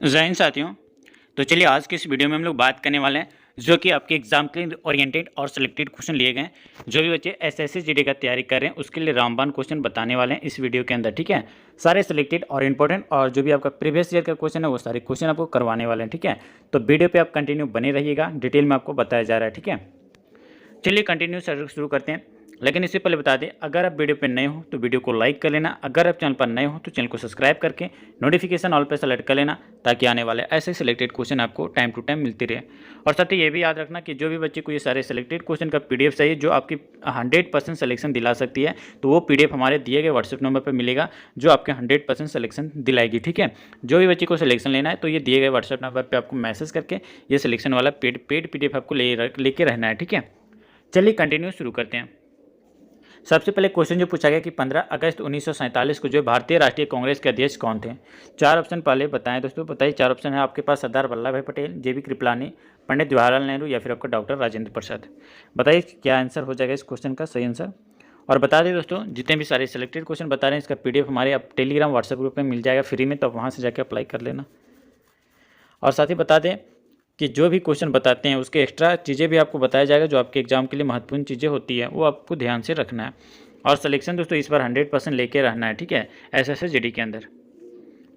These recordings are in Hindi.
जय हिंद साथियों। तो चलिए आज की इस वीडियो में हम लोग बात करने वाले हैं जो कि आपके एग्जाम के लिए ओरिएंटेड और सिलेक्टेड क्वेश्चन लिए गए हैं। जो भी बच्चे एसएससी जीडी का तैयारी कर रहे हैं उसके लिए रामबाण क्वेश्चन बताने वाले हैं इस वीडियो के अंदर। ठीक है, सारे सिलेक्टेड और इंपॉर्टेंट और जो भी आपका प्रीवियस ईयर का क्वेश्चन है वो सारे क्वेश्चन आपको करवाने वाले हैं। ठीक है, तो वीडियो पर आप कंटिन्यू बने रहिएगा, डिटेल में आपको बताया जा रहा है। ठीक है, चलिए कंटिन्यू शुरू करते हैं। लेकिन इससे पहले बता दें, अगर आप वीडियो पर नए हो तो वीडियो को लाइक कर लेना, अगर आप चैनल पर नए हो तो चैनल को सब्सक्राइब करके नोटिफिकेशन ऑल पर सेलेक्ट कर लेना, ताकि आने वाले ऐसे सिलेक्टेड क्वेश्चन आपको टाइम टू टाइम मिलते रहे। और साथ ही ये भी याद रखना कि जो भी बच्चे को ये सारे सिलेक्टेड क्वेश्चन का PDF चाहिए जो आपकी 100% सिलेक्शन दिला सकती है, तो वो PDF हमारे दिए गए व्हाट्सएप नंबर पर मिलेगा जो आपके 100% सिलेक्शन दिलाएगी। ठीक है, जो भी बच्चे को सिलेक्शन लेना है तो ये दिए गए व्हाट्सएप नंबर पर आपको मैसेज करके ये सिलेक्शन वाला पेड PDF आपको लेके रहना है। ठीक है, चलिए कंटिन्यू शुरू करते हैं। सबसे पहले क्वेश्चन जो पूछा गया कि 15 अगस्त 1947 को जो भारतीय राष्ट्रीय कांग्रेस के अध्यक्ष कौन थे। चार ऑप्शन पहले बताएं दोस्तों, बताइए। चार ऑप्शन है आपके पास: सरदार वल्लभ भाई पटेल, JB कृपलानी, पंडित जवाहरलाल नेहरू या फिर आपका डॉक्टर राजेंद्र प्रसाद। बताइए क्या आंसर हो जाएगा इस क्वेश्चन का सही आंसर। और बता दें दोस्तों, जितने भी सारे सिलेक्टेड क्वेश्चन बता रहे हैं इसका PDF हमारे आप टेलीग्राम व्हाट्सएप ग्रुप में मिल जाएगा फ्री में, तो आप वहाँ से जाकर अप्लाई कर लेना। और साथ ही बता दें कि जो भी क्वेश्चन बताते हैं उसके एक्स्ट्रा चीज़ें भी आपको बताया जाएगा जो आपके एग्जाम के लिए महत्वपूर्ण चीज़ें होती है वो आपको ध्यान से रखना है। और सिलेक्शन दोस्तों इस बार 100% लेके रहना है। ठीक है, एसएससी जीडी के अंदर।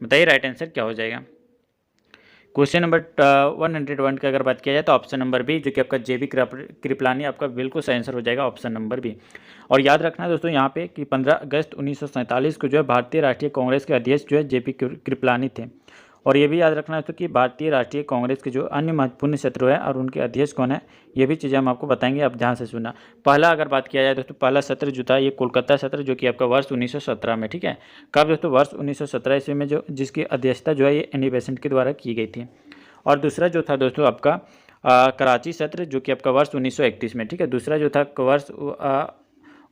बताइए राइट आंसर क्या हो जाएगा। क्वेश्चन नंबर 101 की अगर बात किया जाए तो ऑप्शन नंबर बी जो कि आपका JB कृपलानी आपका बिल्कुल सही आंसर हो जाएगा, ऑप्शन नंबर बी। और याद रखना है दोस्तों यहाँ पे कि 15 अगस्त 1947 को जो है भारतीय राष्ट्रीय कांग्रेस के अध्यक्ष जो है JB कृपलानी थे। और ये भी याद रखना है तो कि भारतीय राष्ट्रीय कांग्रेस के जो अन्य महत्वपूर्ण सत्र है और उनके अध्यक्ष कौन है, ये भी चीज़ें हम आपको बताएंगे, आप ध्यान से सुनना। पहला अगर बात किया जाए दोस्तों, पहला सत्र जो था ये कोलकाता सत्र जो कि आपका वर्ष 1917 में। ठीक है, कब दोस्तों, वर्ष 1917 ईस्वी में, जो जिसकी अध्यक्षता जो है ये एनी बेसेंट के द्वारा की गई थी। और दूसरा जो था दोस्तों आपका कराची सत्र जो कि आपका वर्ष 1931 में। ठीक है, दूसरा जो था वर्ष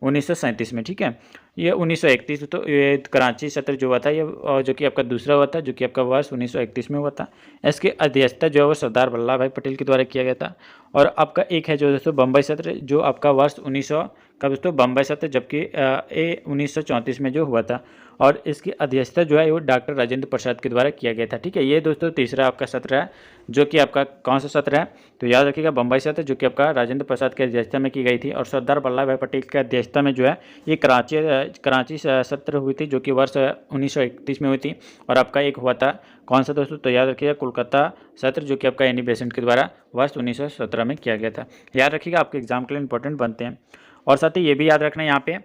1937 में। ठीक है, ये 1931 तो ये कराची सत्र जो हुआ था ये जो कि आपका दूसरा हुआ था जो कि आपका वर्ष 1931 में हुआ था। इसकी अध्यक्षता जो है वो सरदार वल्लभ भाई पटेल के द्वारा किया गया था। और आपका एक है जो दोस्तों बम्बई सत्र जो आपका वर्ष 1900 का दोस्तों बम्बई सत्र, जबकि ये 1934 में जो हुआ था। और इसकी अध्यक्षता जो है वो डॉक्टर राजेंद्र प्रसाद के द्वारा किया गया था। ठीक है, ये दोस्तों तीसरा आपका सत्र है जो कि आपका कौन सा सत्र है, तो याद रखिएगा बम्बई सत्र जो कि आपका राजेंद्र प्रसाद की अध्यक्षता में की गई थी। और सरदार वल्लभ भाई पटेल की अध्यक्षता में जो है ये कराची सत्र हुई थी जो कि वर्ष 1931 में हुई थी। और आपका एक हुआ था कौन सा दोस्तों, तो याद रखिएगा कोलकाता सत्र जो कि आपका एनी बेसेंट के द्वारा वर्ष 1917 में किया गया था। याद रखिएगा, आपके एग्जाम के लिए इंपॉर्टेंट बनते हैं। और साथ ही ये भी याद रखना है यहाँ पे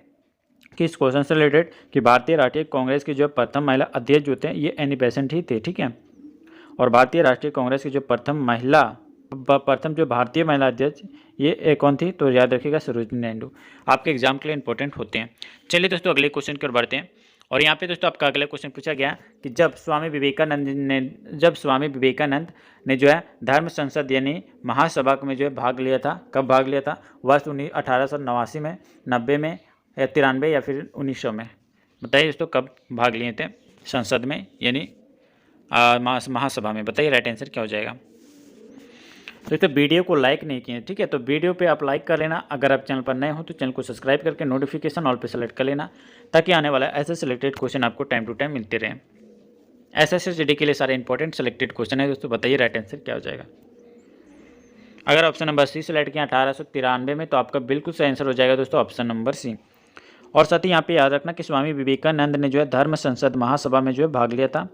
कि इस क्वेश्चन से रिलेटेड कि भारतीय राष्ट्रीय कांग्रेस की जो प्रथम महिला अध्यक्ष जो थे ये एनी बेसेंट ही थे। ठीक है, और भारतीय राष्ट्रीय कांग्रेस की जो प्रथम जो भारतीय महिला अध्यक्ष ये कौन थी, तो याद रखिएगा सरोजिनी नायडू। आपके एग्जाम के लिए इंपॉर्टेंट होते हैं। चलिए दोस्तों अगले क्वेश्चन की ओर बढ़ते हैं। और यहाँ पे दोस्तों आपका अगला क्वेश्चन पूछा गया कि जब स्वामी विवेकानंद ने जो है धर्म संसद यानी महासभा में जो है भाग लिया था, कब भाग लिया था, वर्ष 1889 में, 90 में या 93 या फिर 1900 में। बताइए दोस्तों कब भाग लिए थे संसद में यानी महासभा में। बताइए राइट आंसर क्या हो जाएगा। तो वीडियो को लाइक नहीं किए, ठीक है, तो वीडियो पे आप लाइक कर लेना। अगर आप चैनल पर नए हो तो चैनल को सब्सक्राइब करके नोटिफिकेशन ऑल पे सेलेक्ट कर लेना, ताकि आने वाला ऐसे सिलेक्टेड क्वेश्चन आपको टाइम टू टाइम मिलते रहें। एसएससी जीडी के लिए सारे इंपॉर्टेंट सिलेक्टेड क्वेश्चन है दोस्तों। बताइए राइट आंसर क्या हो जाएगा। अगर ऑप्शन नंबर सी सेलेक्ट किया 1893 में, तो आपका बिल्कुल सही आंसर हो जाएगा दोस्तों ऑप्शन नंबर सी। और साथ ही यहाँ पे याद रखना कि स्वामी विवेकानंद ने जो है धर्म संसद महासभा में जो है भाग लिया था।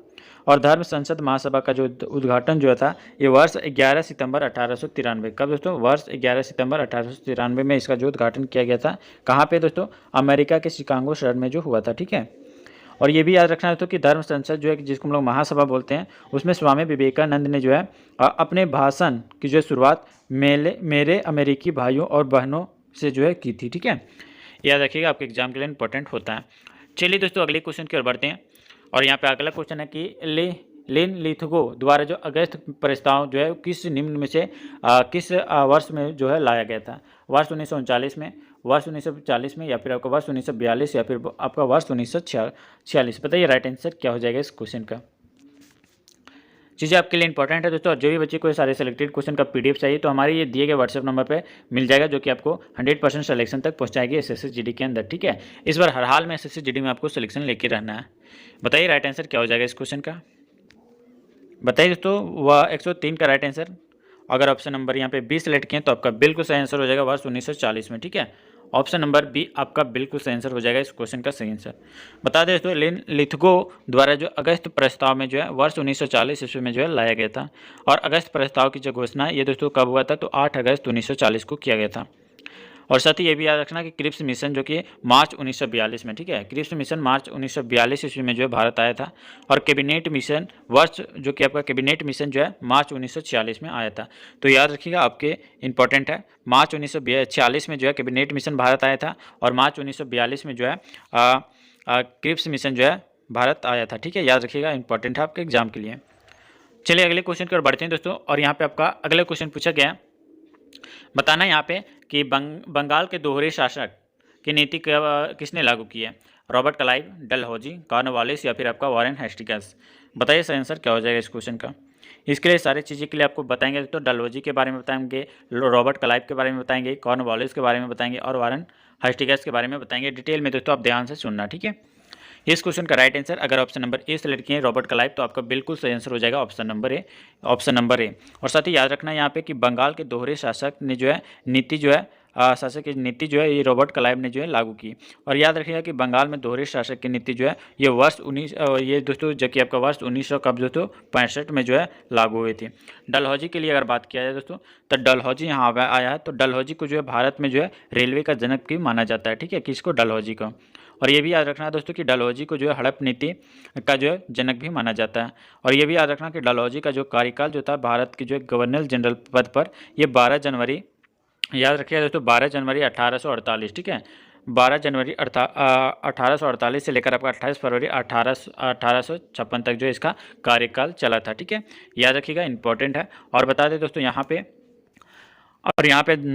और धर्म संसद महासभा का जो उद्घाटन जो था ये वर्ष 11 सितंबर 1893, कब दोस्तों, वर्ष 11 सितंबर 1893 में इसका जो उद्घाटन किया गया था। कहाँ पे दोस्तों, अमेरिका के शिकागो शहर में जो हुआ था। ठीक है, और ये भी याद रखना है दोस्तों कि धर्म संसद जो है जिसको हम लोग महासभा बोलते हैं, उसमें स्वामी विवेकानंद ने जो है अपने भाषण की जो शुरुआत मेरे अमेरिकी भाइयों और बहनों से जो है की थी। ठीक है, याद रखिएगा, आपके एग्जाम के लिए इंपॉर्टेंट होता है। चलिए दोस्तों अगले क्वेश्चन की ओर बढ़ते हैं। और यहाँ पे अगला क्वेश्चन है कि लेन लिथगो द्वारा जो अगस्त प्रस्ताव जो है किस निम्न में से किस वर्ष में जो है लाया गया था, वर्ष 1939 में, वर्ष 1940 में या फिर आपका वर्ष 1942 या फिर आपका वर्ष 1946। बताइए राइट आंसर क्या हो जाएगा इस क्वेश्चन का। चीज़ें आपके लिए इंपॉर्टेंट है दोस्तों। और जो भी बच्चे को सारे सिलेक्टेड क्वेश्चन का PDF चाहिए तो हमारे ये दिए गए व्हाट्सएप नंबर पे मिल जाएगा, जो कि आपको 100% सिलेक्शन तक पहुंचाएगी एसएससी जीडी के अंदर। ठीक है, इस बार हर हाल में एसएससी जीडी में आपको सिलेक्शन लेके रहना है। बताइए राइट आंसर क्या हो जाएगा इस क्वेश्चन का। बताइए दोस्तों, वह 103 का राइट आंसर। अगर ऑप्शन नंबर यहाँ पे बी सेलेक्ट किए तो आपका बिल्कुल सही आंसर हो जाएगा वर्ष 1940 में। ठीक है, ऑप्शन नंबर बी आपका बिल्कुल सही आंसर हो जाएगा इस क्वेश्चन का सही आंसर। बता दें दोस्तों, लिथगो द्वारा जो अगस्त प्रस्ताव में जो है वर्ष 1940 ईस्वी में जो है लाया गया था। और अगस्त प्रस्ताव की जो घोषणा ये दोस्तों कब हुआ था, तो 8 अगस्त 1940 को किया गया था। और साथ ही ये भी याद रखना कि क्रिप्स मिशन जो कि मार्च 1942 में, ठीक है, क्रिप्स मिशन मार्च 1942 ईस्वी में जो है भारत आया था। और कैबिनेट मिशन वर्ष जो कि आपका कैबिनेट मिशन जो है मार्च 1946 में आया था। तो याद रखिएगा, आपके इंपॉर्टेंट है, मार्च 1946 में जो है कैबिनेट मिशन भारत आया था और मार्च 1942 में जो है क्रिप्स मिशन जो है भारत आया था। ठीक है, याद रखिएगा, इंपॉर्टेंट है आपके एग्जाम के लिए। चलिए अगले क्वेश्चन की ओर बढ़ते हैं दोस्तों। और यहाँ पे आपका अगला क्वेश्चन पूछा गया, बताना यहाँ पे कि बंगाल के दोहरे शासक की नीति किसने लागू की है। रॉबर्ट क्लाइव, डलहौजी, कॉर्नवालिस या फिर आपका वॉरेन हेस्टिंग्स। बताइए सही आंसर क्या हो जाएगा इस क्वेश्चन का। इसके लिए सारी चीज़ें के लिए आपको बताएंगे तो डलहौजी के बारे में बताएंगे, रॉबर्ट क्लाइव के बारे में बताएंगे, कॉर्नवालिस के बारे में बताएंगे और वॉरेन हेस्टिंग्स के बारे में बताएंगे। डिटेल में दोस्तों आप ध्यान से सुनना, ठीक है। इस क्वेश्चन का राइट आंसर अगर ऑप्शन नंबर ए सेलेक्ट किए रॉबर्ट क्लाइव तो आपका बिल्कुल सही आंसर हो जाएगा option number A, option number A. और साथ ही याद रखना यहाँ पे कि बंगाल के दोहरे शासक ने जो है नीति जो है शासक की नीति जो है ये रॉबर्ट क्लाइव ने जो है लागू की। और याद रखिएगा कि बंगाल में दोहरे शासक की नीति जो है ये वर्ष ये दोस्तों जो कि आपका वर्ष 1900 कब दोस्तों 65 में जो है लागू हुई थी। डलहौजी के लिए अगर बात किया जाए दोस्तों, तो डलहौजी यहाँ आया है। तो डलहौजी को जो है भारत में जो है रेलवे का जनक भी माना जाता है। ठीक है, किसको, डलहौजी को। और ये भी याद रखना दोस्तों कि डलहौजी को जो है हड़प नीति का जो है जनक भी माना जाता है। और ये भी याद रखना कि डलहौजी का जो कार्यकाल जो था भारत के जो है गवर्नर जनरल पद पर, ये 12 जनवरी, याद रखिएगा दोस्तों 12 जनवरी 1848, ठीक है, 12 जनवरी 1848 से लेकर आपका 28 फरवरी 1856 तक जो इसका कार्यकाल चला था। ठीक है, याद रखिएगा, इंपॉर्टेंट है। और बता दें दोस्तों यहाँ पे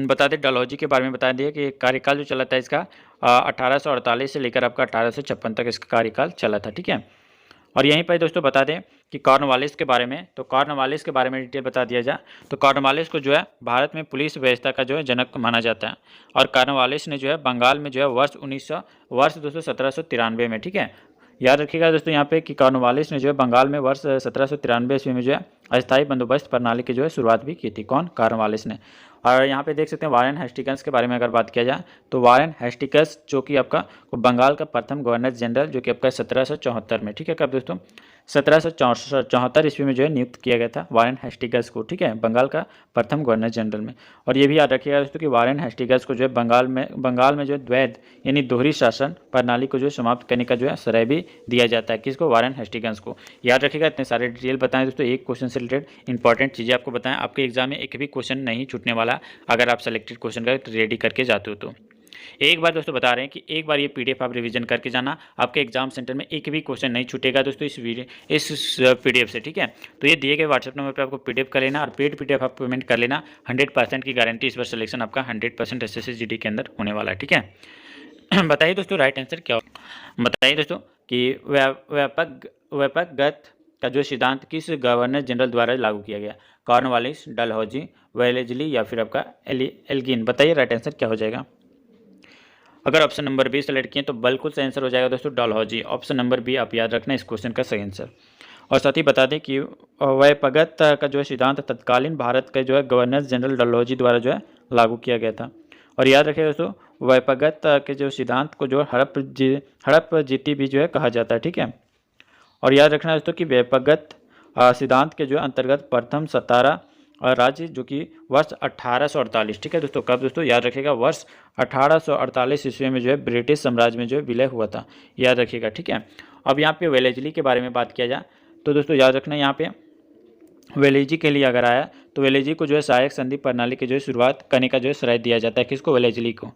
बता दें डलहौजी के बारे में बता दिए कि कार्यकाल जो चला था इसका 1848 से लेकर आपका 1856 तक इसका कार्यकाल चला था। ठीक है, और यहीं पर दोस्तों बता दें कि कॉर्नवालिस के बारे में, तो कॉर्नवालिस के बारे में डिटेल बता दिया जाए तो कॉर्नवालिस को जो है भारत में पुलिस व्यवस्था का जो है जनक माना जाता है। और कॉर्नवालिस ने जो है बंगाल में जो है वर्ष दोस्तों 1793 में, ठीक है, याद रखिएगा दोस्तों यहाँ पे कि कॉर्नवालिस ने जो है बंगाल में वर्ष 1793 ईस्वी में जो है अस्थायी बंदोबस्त प्रणाली की जो है शुरुआत भी की थी। कौन, कॉर्नवालिस ने। और यहाँ पे देख सकते हैं वॉरेन हेस्टिंग्स के बारे में अगर बात किया जाए तो वॉरेन हेस्टिंग्स जो कि आपका बंगाल का प्रथम गवर्नर जनरल जो कि आपका 1774 में, ठीक है, कब दोस्तों 1774 ईस्वी में जो है नियुक्त किया गया था वॉरेन हेस्टिंग्स को, ठीक है, बंगाल का प्रथम गवर्नर जनरल में। और ये भी याद रखिएगा दोस्तों कि वॉरेन हेस्टिंग्स को जो है बंगाल में जो है द्वैध यानी दोहरी शासन प्रणाली को जो है समाप्त करने का जो है श्रेय भी दिया जाता है। किसको, वॉरेन हेस्टिंग्स को। याद रखिएगा, इतने सारे डिटेल बताएं दोस्तों, एक क्वेश्चन से रिलेटेड इंपॉर्टेंट चीज़ें आपको बताएं। आपके एग्जाम में एक भी क्वेश्चन नहीं छूटने वाला अगर आप सेलेक्टेड क्वेश्चन का रेडी करके जाते हो तो। एक बार दोस्तों बता रहे हैं कि एक बार ये पीडीएफ आप रिवीजन करके जाना, आपके एग्जाम सेंटर में एक भी क्वेश्चन नहीं छूटेगा दोस्तों इस पीडीएफ से। ठीक है, तो ये दिए गए व्हाट्सएप नंबर पे आपको पीडीएफ कर लेना और पेड पीडीएफ आप पेमेंट कर लेना। 100% की गारंटी, इस बार सिलेक्शन आपका 100% एसएससी जीडी के अंदर होने वाला है। ठीक है, बताइए दोस्तों राइट आंसर क्या हो। बताइए दोस्तों कि व्यापकगत का जो सिद्धांत किस गवर्नर जनरल द्वारा लागू किया गया। कॉर्नवालिस, डलहौजी, वेलेजली या फिर आपका एल्गिन। बताइए राइट आंसर क्या हो जाएगा। अगर ऑप्शन नंबर बी सेलेक्ट किए तो बिल्कुल सही आंसर हो जाएगा दोस्तों डलहौजी। ऑप्शन नंबर बी आप याद रखना इस क्वेश्चन का सही आंसर। और साथ ही बता दें कि व्यापकगत का जो सिद्धांत तत्कालीन भारत के जो है गवर्नर जनरल डलहौजी द्वारा जो है लागू किया गया था। और याद रखिए दोस्तों व्यापकगत के जो सिद्धांत को जो हड़प जीती भी जो है कहा जाता है। ठीक है, और याद रखना दोस्तों कि व्यापकगत सिद्धांत के जो अंतर्गत प्रथम सतारा राज्य जो कि वर्ष 1848, ठीक है दोस्तों, कब दोस्तों याद रखिएगा वर्ष 1848 ईस्वी में जो है ब्रिटिश साम्राज्य में जो है विलय हुआ था, याद रखिएगा। ठीक है, अब यहाँ पे वेलेजली के बारे में बात किया जाए तो दोस्तों याद रखना यहाँ पे वेलेजी के लिए अगर आया तो वेलेजी को जो है सहायक संधि प्रणाली की जो है शुरुआत करने का जो है श्रेय दिया जाता है। किसको, वेलेजली को।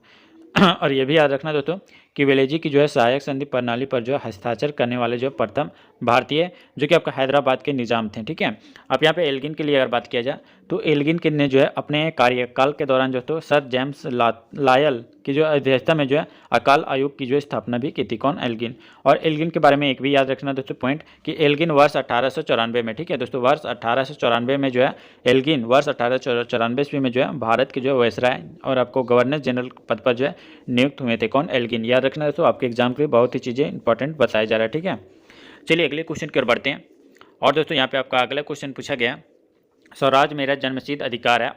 और ये भी याद रखना दोस्तों कि वेलेजी की जो है सहायक संधि प्रणाली पर जो हस्ताक्षर करने वाले जो प्रथम भारतीय जो कि आपका हैदराबाद के निजाम थे। ठीक है, अब यहाँ पे एल्गिन के लिए अगर बात किया जाए तो एल्गिन ने जो है अपने कार्यकाल के दौरान जो तो सर जेम्स लायल की जो अध्यक्षता में जो है अकाल आयोग की जो स्थापना भी की थी। कौन, एल्गिन। और एल्गिन के बारे में एक भी याद रखना दोस्तों पॉइंट कि एल्गिन वर्ष 1894 में, ठीक है दोस्तों, वर्ष 1894 में जो है एल्गिन वर्ष 1894 ईस्वी में जो है भारत के जो है वायसराय और आपको गवर्नर जनरल पद पर जो है नियुक्त हुए थे। कौन, एल्गिन। याद रखना दोस्तों आपके एग्जाम के लिए बहुत ही चीज़ें इंपॉर्टेंट बताया जा रहा है। ठीक है, चलिए अगले क्वेश्चन की ओर बढ़ते हैं। और दोस्तों यहाँ पे आपका अगला क्वेश्चन पूछा गया, स्वराज मेरा जन्मसिद्ध अधिकार है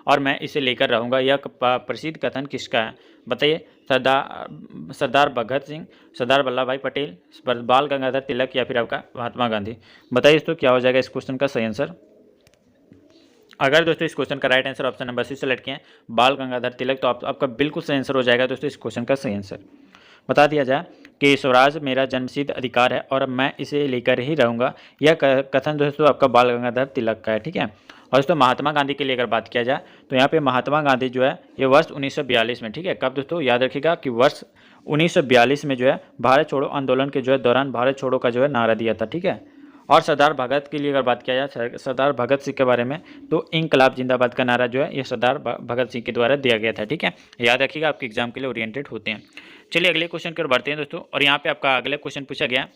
और मैं इसे लेकर रहूँगा, यह प्रसिद्ध कथन किसका है? बताइए। सरदार भगत सिंह, सरदार वल्लभ भाई पटेल, बाल गंगाधर तिलक या फिर आपका महात्मा गांधी। बताइए दोस्तों क्या हो जाएगा इस क्वेश्चन का सही आंसर। अगर दोस्तों इस क्वेश्चन का right answer option number C select किए बाल गंगाधर तिलक, तो आपका बिल्कुल सही आंसर हो जाएगा दोस्तों इस क्वेश्चन का सही आंसर। बता दिया जाए कि स्वराज मेरा जन्मसिद्ध अधिकार है और मैं इसे लेकर ही रहूँगा, यह कथन दोस्तों आपका बाल गंगाधर तिलक का है, ठीक है। और दोस्तों महात्मा गांधी के लिए अगर बात किया जाए तो यहाँ पे महात्मा गांधी जो है ये वर्ष 1942 में, ठीक है, कब दोस्तों याद रखिएगा कि वर्ष 1942 में जो है भारत छोड़ो आंदोलन के जो है दौरान भारत छोड़ो का जो है नारा दिया था, ठीक है। और सरदार भगत के लिए अगर बात किया जाए सरदार भगत सिंह के बारे में, तो इनकलाब जिंदाबाद का नारा जो है ये सरदार भगत सिंह के द्वारा दिया गया था, ठीक है। याद रखिएगा आपके एग्जाम के लिए ओरिएंटेड होते हैं। चलिए अगले क्वेश्चन की ओर बढ़ते हैं दोस्तों। और यहाँ पे आपका अगला क्वेश्चन पूछा गया,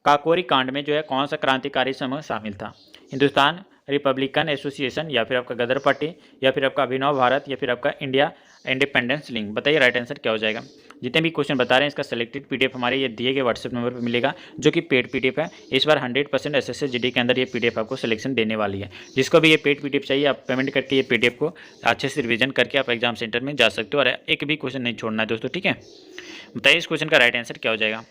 काकोरी कांड में जो है कौन सा क्रांतिकारी समूह शामिल था? हिंदुस्तान रिपब्लिकन एसोसिएशन या फिर आपका गदर पार्टी या फिर आपका अभिनव भारत या फिर आपका इंडिया इंडिपेंडेंस लीग। बताइए राइट आंसर क्या हो जाएगा। जितने भी क्वेश्चन बता रहे हैं इसका सेलेक्टेड पीडीएफ हमारे ये दिए गए व्हाट्सएप नंबर पर मिलेगा, जो कि पेड पीडीएफ है। इस बार 100% एसएससी जीडी के अंदर ये पीडीएफ आपको सिलेक्शन देने वाली है। जिसको भी ये पेड पीडीएफ चाहिए आप पेमेंट करके ये पीडीएफ को अच्छे से रिविजन करके आप एग्जाम सेंटर में जा सकते हो और एक भी क्वेश्चन नहीं छोड़ना है दोस्तों, ठीक है। बताइए इस क्वेश्चन का राइट आंसर क्या हो जाएगा।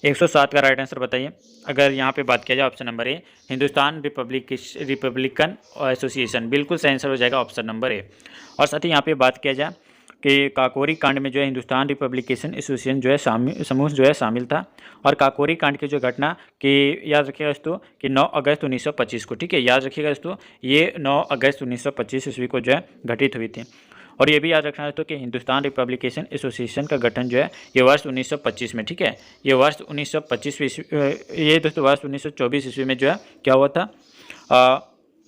107 का राइट आंसर बताइए। अगर यहाँ पे बात किया जाए option number A Hindustan Republican association, बिल्कुल सही आंसर हो जाएगा ऑप्शन नंबर ए। और साथ ही यहाँ पे बात किया जाए कि काकोरी कांड में जो है हिंदुस्तान रिपब्लिकेशन एसोसिएशन जो है समूह जो है शामिल था। और काकोरी कांड की जो घटना कि याद रखिएगा दोस्तों कि 9 अगस्त 1925 को, ठीक है, याद रखिएगा दोस्तों ये 9 अगस्त 1925 ईस्वी को जो है घटित हुई थी। और ये भी याद रखना है दोस्तों कि हिंदुस्तान रिपब्लिकेशन एसोसिएशन का गठन जो है ये वर्ष 1925 में, ठीक है, ये वर्ष 1925 ये दोस्तों वर्ष 1924 ईस्वी में जो है क्या हुआ था,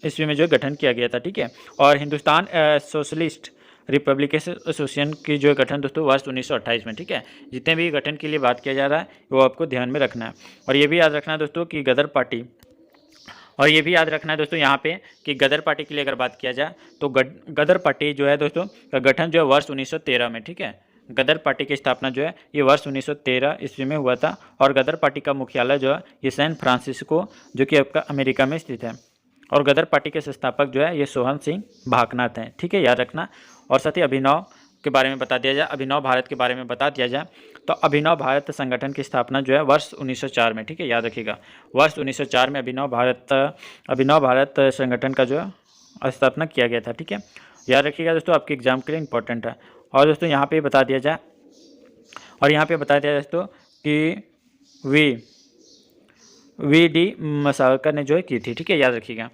ईस्वी में जो है गठन किया गया था, ठीक है। और हिंदुस्तान सोशलिस्ट रिपब्लिकेशन एसोसिएशन की जो गठन दोस्तों वर्ष 1928 में, ठीक है। जितने भी गठन के लिए बात किया जा रहा है वो आपको ध्यान में रखना है। और ये भी याद रखना है दोस्तों कि गदर पार्टी, और ये भी याद रखना है दोस्तों यहाँ पे कि गदर पार्टी के लिए अगर बात किया जाए तो गदर पार्टी जो है दोस्तों का गठन जो है वर्ष 1913 में, ठीक है। गदर पार्टी की स्थापना जो है ये वर्ष 1913 ईस्वी में हुआ था। और गदर पार्टी का मुख्यालय जो है ये सैन फ्रांसिस्को जो कि आपका अमेरिका में स्थित है। और गदर पार्टी के संस्थापक जो है ये सोहन सिंह भाकनाथ हैं, ठीक है, याद रखना। और साथ ही अभिनव के बारे में बता दिया जाए, अभिनव भारत के बारे में बता दिया जाए तो अभिनव भारत संगठन की स्थापना जो है वर्ष 1904 में, ठीक है, याद रखिएगा वर्ष 1904 में अभिनव भारत संगठन का जो है स्थापना किया गया था, ठीक है, याद रखिएगा दोस्तों, आपके एग्जाम के लिए इंपॉर्टेंट है। और दोस्तों यहाँ पे बता दिया जाए दोस्तों कि वी डी सावरकर ने जो है की थी, ठीक है, याद रखिएगा।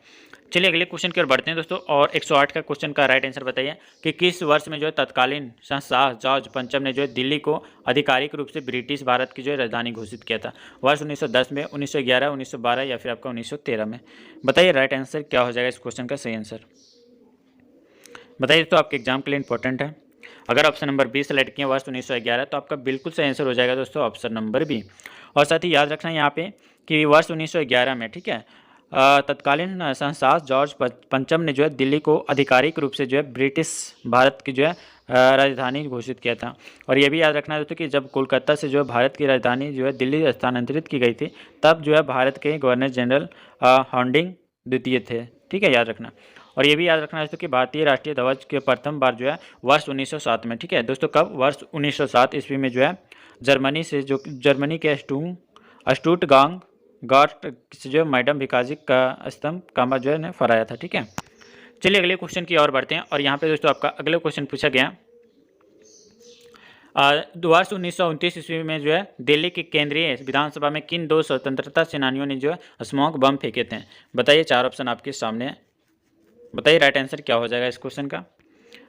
चलिए अगले क्वेश्चन की ओर बढ़ते हैं दोस्तों। और 108 का क्वेश्चन का राइट आंसर बताइए कि किस वर्ष में जो है तत्कालीन शाह जॉर्ज पंचम ने जो है दिल्ली को आधिकारिक रूप से ब्रिटिश भारत की जो है राजधानी घोषित किया था? वर्ष 1910 में, 1911, 1912 या फिर आपका 1913 में। बताइए राइट आंसर क्या हो जाएगा इस क्वेश्चन का सही आंसर। बताइए तो आपके एग्जाम के लिए इंपॉर्टेंट है। अगर ऑप्शन नंबर बी सेलेक्ट किया वर्ष 1911 तो आपका बिल्कुल सही आंसर हो जाएगा दोस्तों ऑप्शन नंबर बी। और साथ ही याद रखना यहाँ पे कि वर्ष 1911 में, ठीक है, तत्कालीन शाह जॉर्ज पंचम ने जो है दिल्ली को आधिकारिक रूप से जो है ब्रिटिश भारत की जो है राजधानी घोषित किया था। और ये भी याद रखना दोस्तों कि जब कोलकाता से जो है भारत की राजधानी जो है दिल्ली स्थानांतरित की गई थी तब जो है भारत के गवर्नर जनरल हॉर्डिंग द्वितीय थे, ठीक है, याद रखना। और ये भी याद रखना दोस्तों कि भारतीय राष्ट्रीय ध्वज के प्रथम बार जो है वर्ष 1907 में, ठीक है दोस्तों, कब, वर्ष 1907 ईस्वी में जो है जर्मनी के स्टुटगार्ट से जो मैडम भिकाजी का स्तंभ कामा जो है ने फहराया था, ठीक है। चलिए अगले क्वेश्चन की ओर बढ़ते हैं। और यहाँ पे दोस्तों आपका अगले क्वेश्चन पूछा गया वर्ष 1929 ईस्वी में जो है दिल्ली की केंद्रीय विधानसभा में किन 2 स्वतंत्रता सेनानियों ने जो है स्मोक बम फेंके थे? बताइए, 4 ऑप्शन आपके सामने है, बताइए राइट आंसर क्या हो जाएगा इस क्वेश्चन का।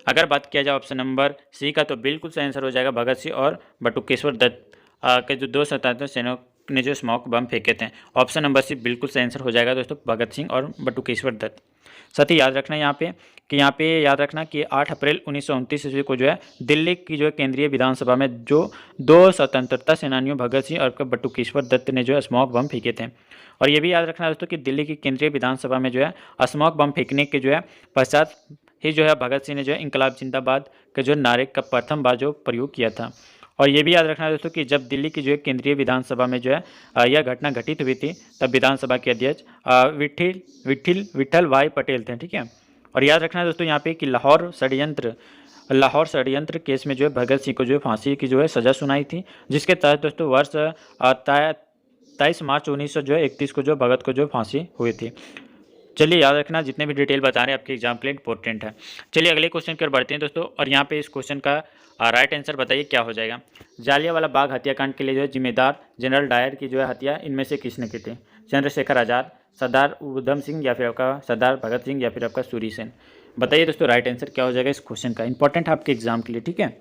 अगर बात किया जाए ऑप्शन नंबर सी का तो बिल्कुल सही आंसर हो जाएगा भगत सिंह और बटुकेश्वर दत्त के जो 2 स्वतंत्रता सेनानियों ने जो स्मोक बम फेंके थे। ऑप्शन नंबर सी बिल्कुल सही आंसर हो जाएगा दोस्तों भगत सिंह और बटुकेश्वर दत्त। साथ ही याद रखना यहाँ पे याद रखना कि 8 अप्रैल 1929 ईस्वी को जो है दिल्ली की जो है केंद्रीय विधानसभा में जो 2 स्वतंत्रता सेनानियों भगत सिंह और बटुकेश्वर दत्त ने जो है स्मोक बम फेंके थे। और ये भी याद रखना दोस्तों कि दिल्ली की केंद्रीय विधानसभा में जो है स्मोक बम फेंकने के जो है पश्चात ही जो है भगत सिंह ने जो है इंकलाब जिंदाबाद के जो नारे का प्रथम बार जो प्रयोग किया था। और ये भी याद रखना दोस्तों कि जब दिल्ली की जो है केंद्रीय विधानसभा में जो है यह घटना घटित हुई थी, तब विधानसभा के अध्यक्ष विठल भाई पटेल थे। ठीक है, और याद रखना दोस्तों यहाँ पे कि लाहौर षड्यंत्र केस में जो है भगत सिंह को जो है फांसी की जो है सज़ा सुनाई थी, जिसके तहत दोस्तों वर्ष 23 मार्च 1931 को जो भगत को जो फांसी हुई थी। चलिए याद रखना, जितने भी डिटेल बता रहे हैं आपके एग्जाम के लिए इंपॉर्टेंट है। चलिए अगले क्वेश्चन की ओर बढ़ते हैं दोस्तों, और यहाँ पे इस क्वेश्चन का राइट आंसर बताइए क्या हो जाएगा। जालियांवाला बाग हत्याकांड के लिए जो है जिम्मेदार जनरल डायर की जो है हत्या इनमें से किसने की थी? चंद्रशेखर आज़ाद, सरदार उधम सिंह, या फिर आपका सरदार भगत सिंह, या फिर आपका सूरी सेन। बताइए दोस्तों राइट आंसर क्या हो जाएगा इस क्वेश्चन का। इंपॉर्टेंट है आपके एग्जाम के लिए। ठीक है,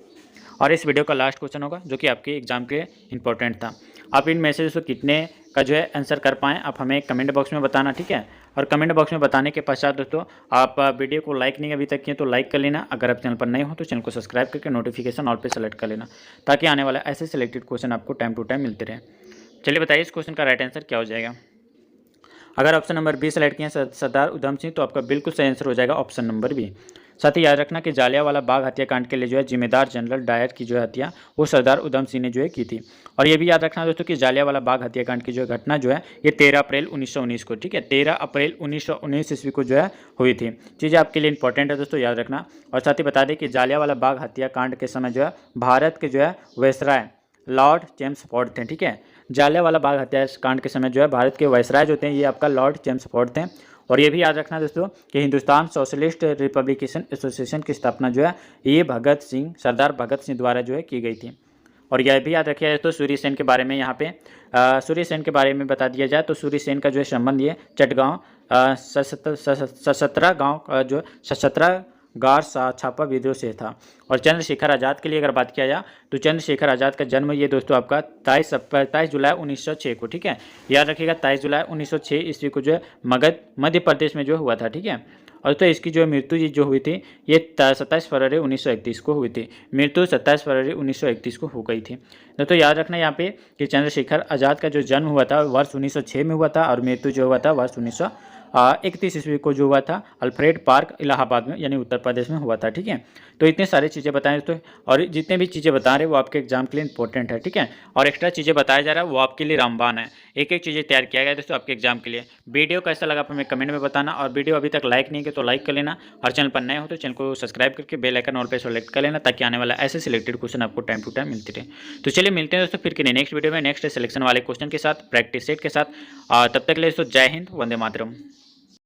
और इस वीडियो का लास्ट क्वेश्चन होगा जो कि आपके एग्जाम के लिए इंपॉर्टेंट था। आप इन मैसेज को कितने का जो है आंसर कर पाएँ आप हमें कमेंट बॉक्स में बताना। ठीक है, और कमेंट बॉक्स में बताने के पश्चात दोस्तों आप वीडियो को लाइक नहीं अभी तक किए तो लाइक कर लेना। अगर आप चैनल पर नए हो तो चैनल को सब्सक्राइब करके नोटिफिकेशन ऑल पे सेलेक्ट कर लेना, ताकि आने वाला ऐसे सिलेक्टेड क्वेश्चन आपको टाइम टू टाइम मिलते रहे। चलिए बताइए इस क्वेश्चन का राइट आंसर क्या हो जाएगा। अगर ऑप्शन नंबर बी सेलेक्ट किए सरदार उधम सिंह, तो आपका बिल्कुल सही आंसर हो जाएगा ऑप्शन नंबर बी। साथ ही याद रखना कि जालियांवाला बाग हत्याकांड के लिए जो है जिम्मेदार जनरल डायर की जो है हत्या वो सरदार उधम सिंह ने जो है की थी। और ये भी याद रखना दोस्तों कि जालियांवाला बाग हत्याकांड की जो घटना जो है ये 13 अप्रैल 1919 को, ठीक है, 13 अप्रैल 1919 ईस्वी को जो है हुई थी। चीज़ें आपके लिए इंपॉर्टेंट है दोस्तों, याद रखना। और साथ ही बता दें कि जालियांवाला बाग हत्याकांड के समय जो है भारत के जो है वायसराय लॉर्ड चेम्सफोर्ड थे। ठीक है, जालियांवाला बाग हत्याकांड के समय जो है भारत के वायसराय जो थे ये आपका लॉर्ड चेम्सफोर्ड थे। और ये भी याद रखना दोस्तों कि हिंदुस्तान सोशलिस्ट रिपब्लिकेशन एसोसिएशन की स्थापना जो है ये सरदार भगत सिंह द्वारा जो है की गई थी। और यह भी याद रखिए दोस्तों सूर्य सेन के बारे में, यहाँ पे सूर्य सेन के बारे में बता दिया जाए तो सूर्य सेन का जो है संबंध ये चटगांव सशस्त्रा गाँव का जो सशस्त्रा गार छापा विद्रोह से था। और चंद्रशेखर आज़ाद के लिए अगर बात किया जाए तो चंद्रशेखर आज़ाद का जन्म ये दोस्तों आपका 23 जुलाई 1906 को, ठीक है, याद रखिएगा 23 जुलाई 1906 ईस्वी को जो है मगध मध्य प्रदेश में जो हुआ था। ठीक है, और तो इसकी जो मृत्यु जो हुई थी ये 27 फरवरी 1931 को हुई थी। मृत्यु 27 फरवरी 1931 को हो गई थी। तो याद रखना यहाँ पे कि चंद्रशेखर आज़ाद का जो जन्म हुआ था वर्ष 1906 में हुआ था, और मृत्यु जो हुआ था वर्ष 1931 ईस्वी को जो हुआ था अल्फ्रेड पार्क इलाहाबाद में, यानी उत्तर प्रदेश में हुआ था। ठीक है, तो इतनी सारी चीज़ें बताएं दोस्तों, और जितने भी चीज़ें बता रहे हैं वो आपके एग्जाम के लिए इंपॉर्टेंट है। ठीक है, और एक्स्ट्रा चीज़ें बताया जा रहा है वो आपके लिए रामबाण है। एक एक चीज़ें तैयार किया गया है दोस्तों आपके एग्जाम के लिए। वीडियो कैसा लगा आप हमें कमेंट में बताना, और वीडियो अभी तक लाइक नहीं किया तो लाइक कर लेना, और चैनल पर नए हो तो चैनल को सब्सक्राइब करके बेल आइकन ऑल पे सेलेक्ट कर लेना, ताकि आने वाला ऐसे सिलेक्टेड क्वेश्चन आपको टाइम टू टाइम मिलते रहे। तो चलिए मिलते हैं दोस्तों फिर किसी नेक्स्ट वीडियो में नेक्स्ट सिलेक्शन वाले क्वेश्चन के साथ, प्रैक्टिस सेट के साथ। तब तक के लिए दोस्तों जय हिंद, वंदे मातरम।